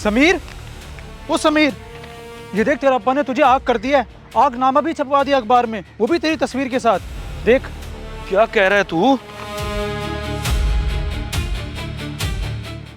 समीर, वो समीर, ये देख तेरा अब्बा ने तुझे आग कर दिया है। आगनामा भी छपवा दिया अखबार में, वो भी तेरी तस्वीर के साथ। देख। क्या कह रहा है तू?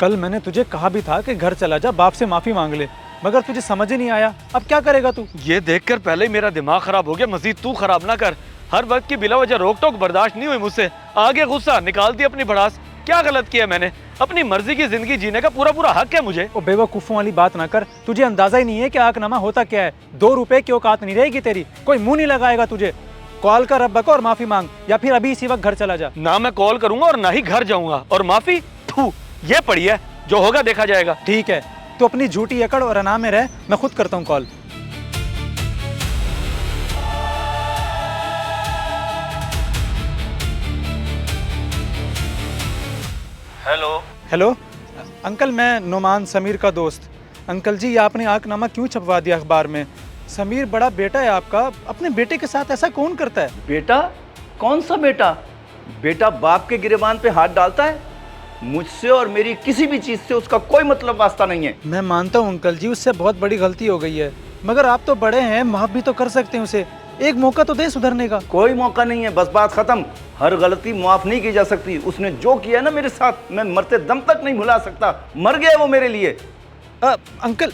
कल मैंने तुझे कहा भी था कि घर चला जा, बाप से माफी मांग ले, मगर तुझे समझ ही नहीं आया। अब क्या करेगा तू? ये देखकर पहले ही मेरा दिमाग खराब हो गया, मजीद तू खराब ना कर। हर वक्त की बिला वजह रोक टोक बर्दाश्त नहीं हुई मुझसे। आगे गुस्सा निकाल दी अपनी भड़ास। क्या गलत किया मैंने? अपनी मर्जी की जिंदगी जीने का पूरा पूरा हक है मुझे। ओ बेवकूफ़ों वाली बात ना कर, तुझे अंदाजा ही नहीं है कि आगनामा होता क्या है। 2 रुपए की औकात नहीं रहेगी तेरी, कोई मुंह नहीं लगाएगा तुझे। कॉल कर अब्बा को और माफी मांग, या फिर अभी इसी वक्त घर चला जा। ना मैं कॉल करूंगा और ना ही घर जाऊंगा, और माफी थू, ये पड़ी है, जो होगा देखा जाएगा। ठीक है, तो अपनी झूठी अकड़ और अना में रह, मैं खुद करता हूँ कॉल। हेलो। हेलो अंकल, मैं नुमान समीर का दोस्त। अंकल जी, ये आपने आगनामा क्यों छपवा दिया अखबार में? समीर बड़ा बेटा है आपका, अपने बेटे के साथ ऐसा कौन करता है? बेटा? कौन सा बेटा? बेटा बाप के गिरेबान पे हाथ डालता है? मुझसे और मेरी किसी भी चीज से उसका कोई मतलब वास्ता नहीं है। मैं मानता हूँ अंकल जी, उससे बहुत बड़ी गलती हो गई है, मगर आप तो बड़े हैं, माफ भी तो कर सकते हैं उसे। एक मौका तो दे सुधरने का। कोई मौका नहीं है, बस बात खत्म। हर गलती माफ नहीं की जा सकती। उसने जो किया ना मेरे साथ, मैं मरते दम तक नहीं भुला सकता। मर गया वो मेरे लिए। अंकल,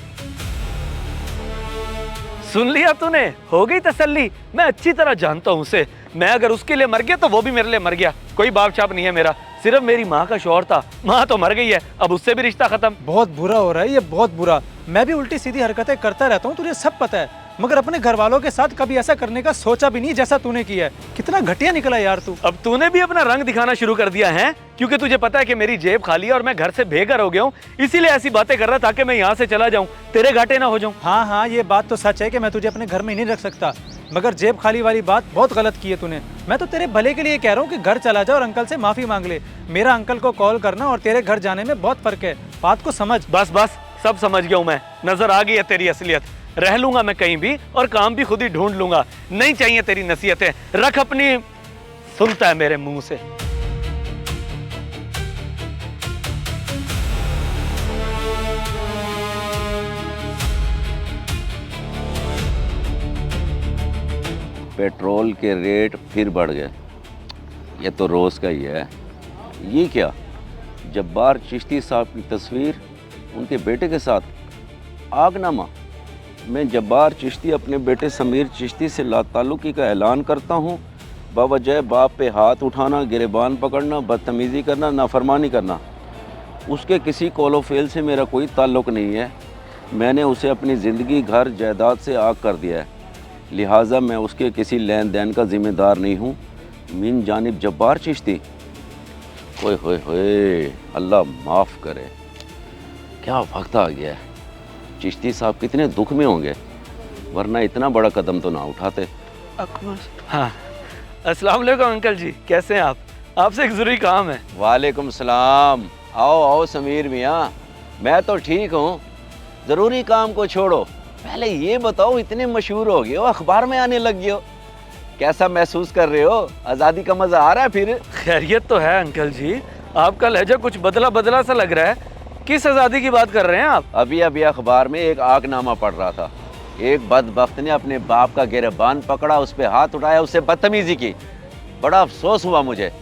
सुन लिया तूने? हो गई तसल्ली? मैं अच्छी तरह जानता हूँ उसे। मैं अगर उसके लिए मर गया तो वो भी मेरे लिए मर गया। कोई बाप छाप नहीं है मेरा, सिर्फ मेरी माँ का शौहर था। माँ तो मर गई है, अब उससे भी रिश्ता खत्म। बहुत बुरा हो रहा है ये, बहुत बुरा। मैं भी उल्टी सीधी हरकतें करता रहता हूँ, तुझे सब पता है, मगर अपने घर वालों के साथ कभी ऐसा करने का सोचा भी नहीं जैसा तूने किया है। कितना घटिया निकला यार तू। अब तूने भी अपना रंग दिखाना शुरू कर दिया है, क्योंकि तुझे पता है कि मेरी जेब खाली है और मैं घर से बेघर हो गया हूँ, इसीलिए ऐसी बातें कर रहा ताकि मैं यहाँ से चला जाऊँ, तेरे घाटे ना हो जाऊँ। हाँ हाँ, ये बात तो सच है कि मैं तुझे अपने घर में नहीं रख सकता, मगर जेब खाली वाली बात बहुत गलत की है तूने। मैं तो तेरे भले के लिए कह रहा हूँ कि घर चला जा और अंकल से माफी मांग ले। मेरा अंकल को कॉल करना और तेरे घर जाने में बहुत फर्क है, बात को समझ। बस बस, सब समझ गया हूँ मैं। नजर आ गई है तेरी असलियत। रह लूंगा मैं कहीं भी और काम भी खुद ही ढूंढ लूंगा। नहीं चाहिए तेरी नसीहतें, रख अपनी। सुनता है मेरे मुंह से। पेट्रोल के रेट फिर बढ़ गए। ये तो रोज़ का ही है। ये क्या, जब्बार चिश्ती साहब की तस्वीर उनके बेटे के साथ, आगनामा। मैं जब्बार चिश्ती अपने बेटे समीर चिश्ती से लाताल्लुकी का ऐलान करता हूँ। बावजह बाप पे हाथ उठाना, गिरेबान पकड़ना, बदतमीज़ी करना, नाफरमानी करना, उसके किसी कौलो फेल से मेरा कोई ताल्लुक़ नहीं है। मैंने उसे अपनी ज़िंदगी, घर, जायदाद से आग कर दिया है, लिहाजा मैं उसके किसी लेन देन का ज़िम्मेदार नहीं हूँ। मिन जानिब जब्बार चिश्ती। ओए होए होए, अल्लाह माफ़ करे, क्या वक्त आ गया है। चिश्ती साहब कितने दुख में होंगे, वरना इतना बड़ा कदम तो ना उठाते। हाँ, अस्सलाम वालेकुम अंकल जी, कैसे हैं आप? आपसे एक ज़रूरी काम है। वालेकुम सलाम। आओ आओ समीर मियाँ, मैं तो ठीक हूँ। ज़रूरी काम को छोड़ो, पहले ये बताओ, इतने मशहूर हो गए हो, अखबार में आने लग गए हो, कैसा महसूस कर रहे हो? आज़ादी का मज़ा आ रहा है फिर? खैरियत तो है अंकल जी, आपका लहजा कुछ बदला बदला सा लग रहा है। किस आज़ादी की बात कर रहे हैं आप? अभी अभी अखबार में एक आगनामा पढ़ रहा था। एक बदबख्त ने अपने बाप का गिरबान पकड़ा, उस पर हाथ उठाया, उससे बदतमीज़ी की। बड़ा अफसोस हुआ मुझे,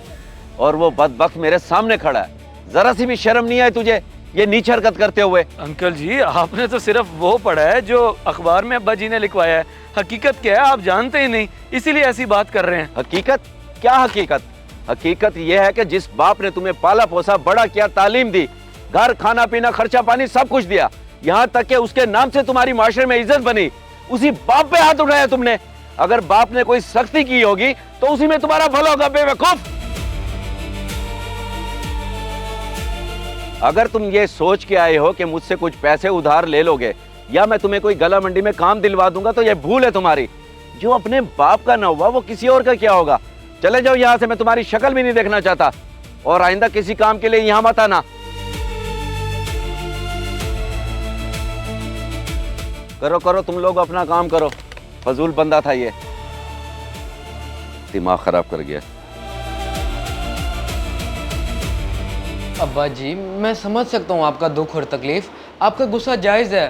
और वो बदबख्त मेरे सामने खड़ा है। ज़रा सी भी शर्म नहीं आई तुझे ये नीच हरकत करते हुए? अंकल जी, आपने तो सिर्फ वो पढ़ा है जो अखबार में अब्बा जी ने लिखवाया है। हकीकत क्या है आप जानते ही नहीं, इसीलिए ऐसी बात कर रहे हैं। हकीकत? क्या हकीकत? हकीकत यह है कि जिस बाप ने तुम्हें पाला पोसा, बड़ा किया, तालीम दी, घर, खाना पीना, खर्चा पानी सब कुछ दिया, यहाँ तक कि उसके नाम से तुम्हारी माशरे में इज्जत बनी, उसी बाप पे हाथ उठाया तुमने। अगर बाप ने कोई सख्ती की होगी तो उसी में तुम्हारा भला होगा, बेवकूफ। अगर तुम ये सोच के आए हो कि मुझसे कुछ पैसे उधार ले लोगे या मैं तुम्हें कोई गला मंडी में काम दिलवा दूंगा, तो ये भूल है तुम्हारी। जो अपने बाप का ना हुआ वो किसी और का क्या होगा? चले जाओ यहाँ से, मैं तुम्हारी शक्ल भी नहीं देखना चाहता, और आइंदा किसी काम के लिए यहाँ मत आना। करो करो, तुम लोग अपना काम करो। फजूल बंदा था ये, दिमाग खराब कर गया। अब्बा जी, मैं समझ सकता हूँ आपका दुख और तकलीफ। आपका गुस्सा जायज़ है,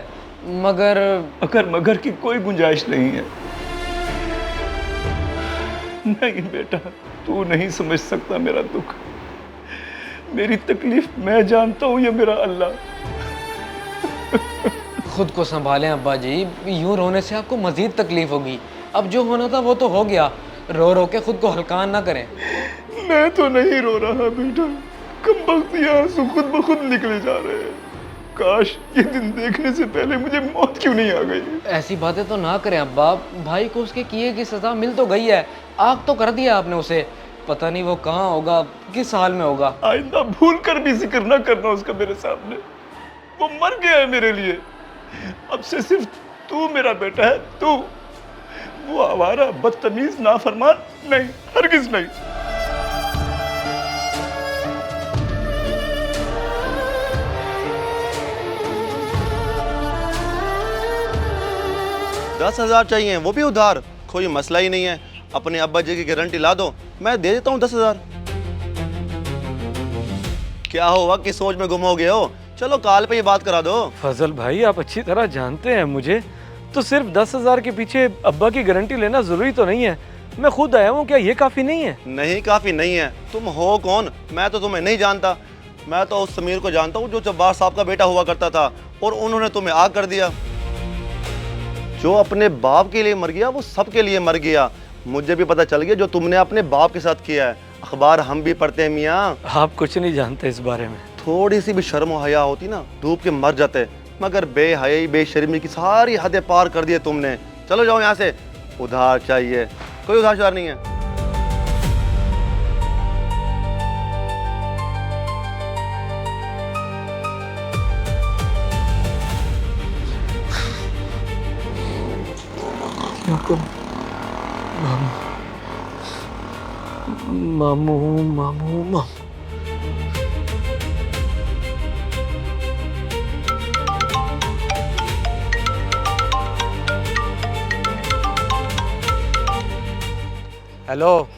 मगर अगर मगर की कोई गुंजाइश नहीं है। नहीं बेटा, तू नहीं समझ सकता मेरा दुख, मेरी तकलीफ मैं जानता हूँ, ये मेरा अल्लाह। खुद को संभालें अब्बा जी, यूं रोने से आपको मज़ीद तकलीफ होगी। अब जो होना था वो तो हो गया, रो रो के खुद को हल्कान ना करें। मैं तो नहीं रो रहा बेटा, कमबख्त ये आंसू खुद ब खुद निकले जा रहे हैं। काश ये दिन देखने से पहले मुझे मौत क्यों नहीं आ गई। ऐसी बातें तो ना करें अब्बा, भाई को उसके किए की सज़ा मिल तो गई है, आग तो कर दिया आपने उसे, पता नहीं वो कहाँ होगा, किस हाल में होगा। आइंदा भूल कर भी जिक्र ना करना उसका मेरे सामने, वो मर गया है मेरे लिए। अब से सिर्फ तू मेरा बेटा है, तू। वो आवारा बदतमीज नाफरमान नहीं, हरगिज नहीं। दस 10,000 चाहिए, वो भी उधार, कोई मसला ही नहीं है। अपने अब्बा जी की गारंटी ला दो, मैं दे देता हूँ 10,000। क्या हुआ, किस सोच में गुम हो गए हो? चलो कॉल पे ही बात करा दो। फजल भाई आप अच्छी तरह जानते हैं मुझे, तो सिर्फ 10,000 के पीछे अब्बा की गारंटी लेना जरूरी तो नहीं है। मैं खुद आया हूँ, क्या ये काफी नहीं है? नहीं काफी नहीं है। तुम हो कौन? मैं तो तुम्हें नहीं जानता। मैं तो उस समीर को जानता हूँ जो जब्बार साहब का बेटा हुआ करता था, और उन्होंने तुम्हें आग कर दिया। जो अपने बाप के लिए मर गया वो सबके लिए मर गया। मुझे भी पता चल गया जो तुमने अपने बाप के साथ किया है। अखबार हम भी पढ़ते हैं मियाँ। आप कुछ नहीं जानते इस बारे में। थोड़ी सी भी शर्म व हया होती ना, डूब के मर जाते, मगर बेहयाई बेशर्मी की सारी हदें पार कर दिए तुमने। चलो जाओ यहाँ से। उधार चाहिए? कोई उधार नहीं है। मामू मामू मामू हेलो,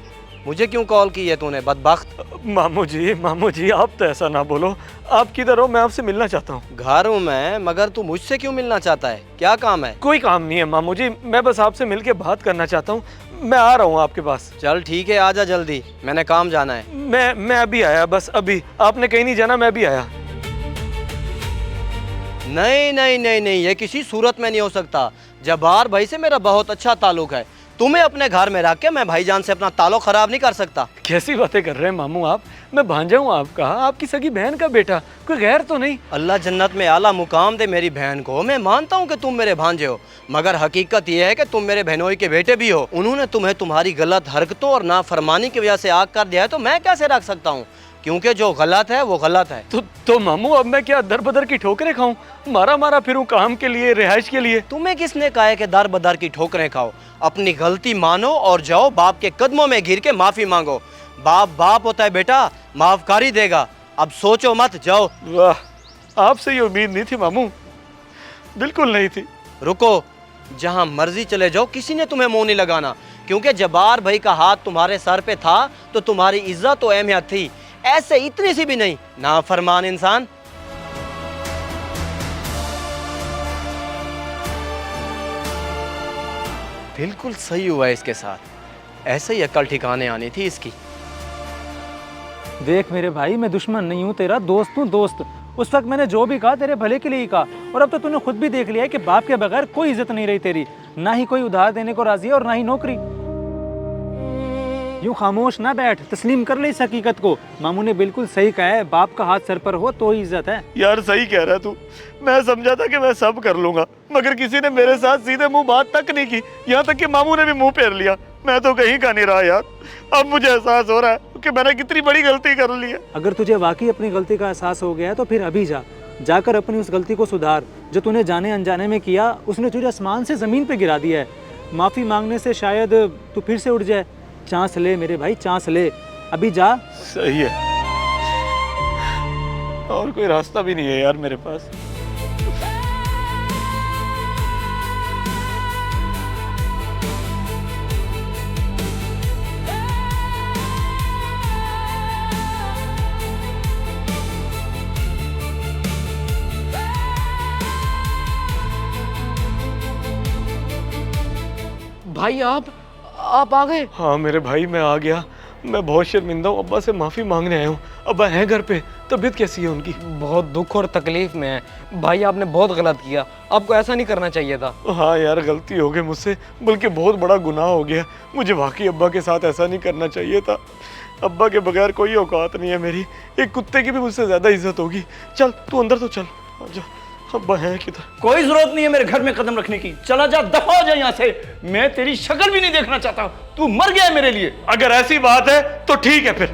मुझे क्यों कॉल की है तूने बदबख्त? मामू जी आप तो ऐसा ना बोलो। आप किधर हो? मैं आपसे मिलना चाहता हूँ। घर हूँ मैं, मगर तू मुझसे क्यों मिलना चाहता है? क्या काम है? कोई काम नहीं है मामू जी, मैं बस आपसे मिलके बात करना चाहता हूँ। मैं आ रहा हूँ आपके पास। चल ठीक है, आजा जल्दी, मैंने काम जाना है। मैं अभी आया, बस अभी। आपने कहीं नहीं जाना, मैं अभी आया। नहीं नहीं नहीं नहीं, ये किसी सूरत में नहीं हो सकता। जब्बार भाई से मेरा बहुत अच्छा ताल्लुक है, तुम्हें अपने घर में रख के मैं भाईजान से अपना ताल्लुक खराब नहीं कर सकता। कैसी बातें कर रहे हैं मामू आप? मैं भांजा हूँ आपका, आपकी सगी बहन का बेटा, कोई गैर तो नहीं। अल्लाह जन्नत में आला मुकाम दे मेरी बहन को। मैं मानता हूँ कि तुम मेरे भांजे हो, मगर हकीकत यह है कि तुम मेरे बहनोई के बेटे भी हो। उन्होंने तुम्हें तुम्हारी गलत हरकतों और नाफरमानी की वजह से आग कर दिया है, तो मैं कैसे रख सकता हूँ? क्योंकि जो गलत है वो गलत है। तो मामू अब मैं क्या दर बदर की ठोकरें खाऊं? मारा फिरूं काम के लिए, रिहाइश के लिए? तुम्हें किसने कहा है कि दर बदर की ठोकरें खाओ? अपनी गलती मानो और जाओ बाप के कदमों में गिर के माफी मांगो। बाप बाप होता है बेटा, माफ कर ही देगा। अब सोचो मत, जाओ। वाह, आपसे ये उम्मीद नहीं थी मामू, बिल्कुल नहीं थी। रुको, जहां मर्जी चले जाओ, किसी ने तुम्हें मुंह नहीं लगाना, क्योंकि जब्बार भाई का हाथ तुम्हारे सर पे था तो तुम्हारी इज्जत तो अहमियत थी, ऐसे इतनी सी भी नहीं। नाफरमान इंसान। बिल्कुल सही हुआ इसके साथ, ऐसे ही अकल ठिकाने आनी थी इसकी। देख मेरे भाई, मैं दुश्मन नहीं हूँ तेरा, दोस्त हूँ दोस्त। उस वक्त मैंने जो भी कहा तेरे भले के लिए ही कहा, और अब तो तूने खुद भी देख लिया है कि बाप के बगैर कोई इज्जत नहीं रही तेरी, ना ही कोई उधार देने को राजी है और ना ही नौकरी। यूं खामोश ना बैठ, तस्लीम कर ले इस हकीकत को। मामू ने बिल्कुल सही कहा है, बाप का हाथ सर पर हो तो ही इज्जत है। यार सही कह रहा है तू। मैं समझा था कि मैं सब कर लूंगा, मगर किसी ने मेरे साथ सीधे मुंह बात तक नहीं की, यहाँ तक कि मामू ने भी मुंह फेर लिया। मैं तो कहीं का नहीं रहा यार। अब मुझे एहसास हो रहा है कि मैंने कितनी बड़ी गलती कर ली है। अगर तुझे वाकई अपनी गलती का एहसास हो गया है तो फिर अभी जाकर अपनी उस गलती को सुधार जो तूने जाने अनजाने में किया। उसने तुझे आसमान से ज़मीन पे गिरा दिया है। माफ़ी मांगने से शायद तू फिर से उठ जाए। चांस ले मेरे भाई, चांस ले, अभी जा। सही है, और कोई रास्ता भी नहीं है यार मेरे पास। भाई आप आ गए? हाँ मेरे भाई, मैं आ गया। मैं बहुत शर्मिंदा हूँ, अब्बा से माफ़ी मांगने आया हूँ। अब्बा हैं घर पे? तबीयत कैसी है उनकी? बहुत दुख और तकलीफ में है भाई, आपने बहुत गलत किया, आपको ऐसा नहीं करना चाहिए था। हाँ यार, गलती हो गई मुझसे, बल्कि बहुत बड़ा गुनाह हो गया। मुझे वाकई अब्बा के साथ ऐसा नहीं करना चाहिए था। अब्बा के बगैर कोई औकात नहीं है मेरी, एक कुत्ते की भी मुझसे ज़्यादा इज्जत होगी। चल तू अंदर तो चल, आजा। अब्बा हैं किधर? कोई जरूरत नहीं है मेरे घर में कदम रखने की, चला जा, दफा हो जा यहाँ से। मैं तेरी शक्ल भी नहीं देखना चाहता, तू मर गया है मेरे लिए। अगर ऐसी बात है तो ठीक है फिर।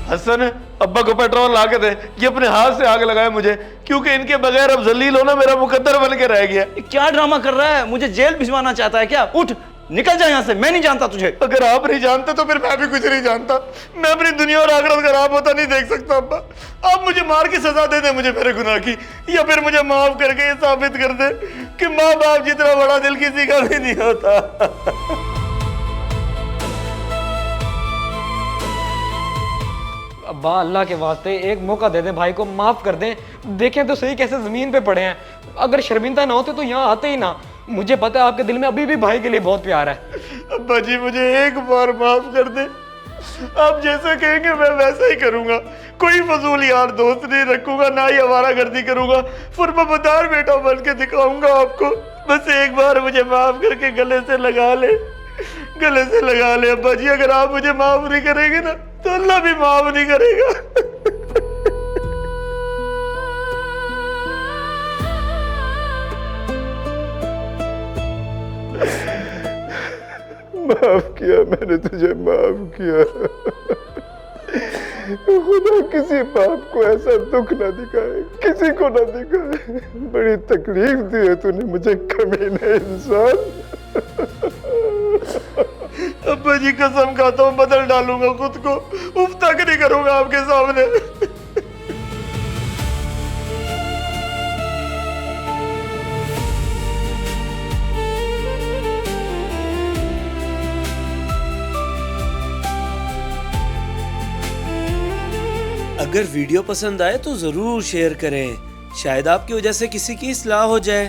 हसन, अब्बा को पेट्रोल ला के दे, ये अपने हाथ से आग लगाए मुझे, क्योंकि इनके बगैर अब जलील होना मेरा मुकद्दर बन के रह गया। क्या ड्रामा कर रहा है? मुझे जेल भिजवाना चाहता है क्या? उठ, निकल जा यहाँ से, मैं नहीं जानता तुझे। अगर आप नहीं जानते तो फिर मैं भी कुछ नहीं जानता। मैं अपनी दुनिया और आखिरत खराब होता नहीं देख सकता। अब्बा, आप मुझे मार के सजा दे दे मुझे मेरे गुनाह की, या फिर मुझे माफ करके ये साबित कर दे कि माँ बाप जितना बड़ा दिल किसी का भी नहीं होता। अब्बा अल्लाह के वास्ते एक मौका दे दें, भाई को माफ कर दें। देखें तो सही कैसे जमीन पे पड़े हैं, अगर शर्मिंदा ना होते तो यहाँ आते ही ना। मुझे पता है आपके दिल में अभी भी भाई के लिए बहुत प्यार है। अब्बा जी, मुझे एक बार माफ कर दे, आप जैसा कहेंगे मैं वैसा ही करूंगा। कोई फजूल यार दोस्त नहीं रखूंगा, ना ही आवारागर्दी करूंगा, फुर्माबदार बेटा बन के दिखाऊंगा आपको। बस एक बार मुझे माफ करके गले से लगा ले, गले से लगा ले। अब्बा जी, अगर आप मुझे माफ नहीं करेंगे ना तो अल्लाह भी माफ नहीं करेगा। माफ किया मैंने तुझे, माफ किया। खुदा किसी बाप को ऐसा दुख ना दिखाए, किसी को ना दिखाए। बड़ी तकलीफ दी है तूने मुझे, कमीने इंसान। अब्बा जी, कसम खाता हूँ बदल डालूंगा खुद को, उफ तक नहीं करूंगा आपके सामने। अगर वीडियो पसंद आए तो ज़रूर शेयर करें, शायद आपकी वजह से किसी की इस्लाह हो जाए।